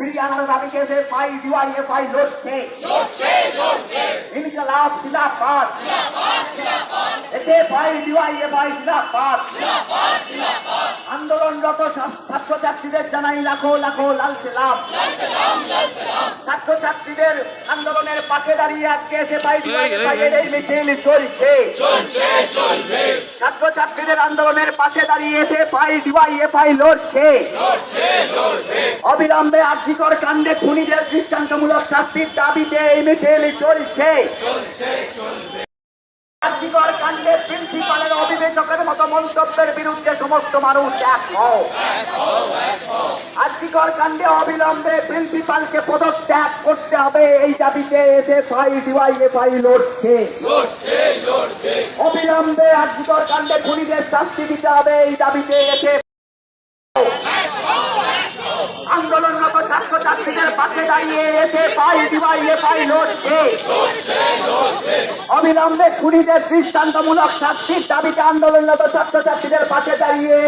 ফিরিয়ে আনার দাবিতে এসএফআই ডিওয়াইএফআই লড়ছে। ইনকিলাব জিন্দাবাদ, এসএফআই ডিওয়াইএফআই জিন্দাবাদ। আন্দোলনরত ছাত্রছাত্রীদের জানাই লাখো লাখো লাল সালাম। ছাত্রছাত্রীদের আন্দোলনের পাশে দাঁড়িয়ে আজকে এসএফআই ডিওয়াইএফআই এর এই মিছিল চলছে। ছাত্রছাত্রীদের আন্দোলনের পাশে দাঁড়িয়ে এসএফআই ডিওয়াইএফআই লড়ছে। অবিলম্বে আরজিকর কাণ্ডে খুনিদের দৃষ্টান্তমূলক শাস্তির দাবিতে এই মিছিল চলছে। আরজিকর কাণ্ডে প্রিন্সিপালের অবিবেচকের মতো মন্তব্যের বিরুদ্ধে সমস্ত মানুষ এক হও। আরজিকর কাণ্ডে অবিলম্বে প্রিন্সিপালকে পদত্যাগ করতে হবে, এই দাবিতে এসএফআই ডিওয়াইএফআই লড়ছে। অবিলম্বে আরজিকর কাণ্ডে খুনিদের শাস্তি দিতে হবে, এই দাবিতে এসএফআই আন্দোলনরত ছাত্রছাত্রীদের পাশে দাঁড়িয়ে এসএফআই ডিওয়াইএফআই লড়ছে। অবিলম্বে খুনিদের দৃষ্টান্তমূলক শাস্তির দাবিতে আন্দোলনরত ছাত্রছাত্রীদের পাশে দাঁড়িয়ে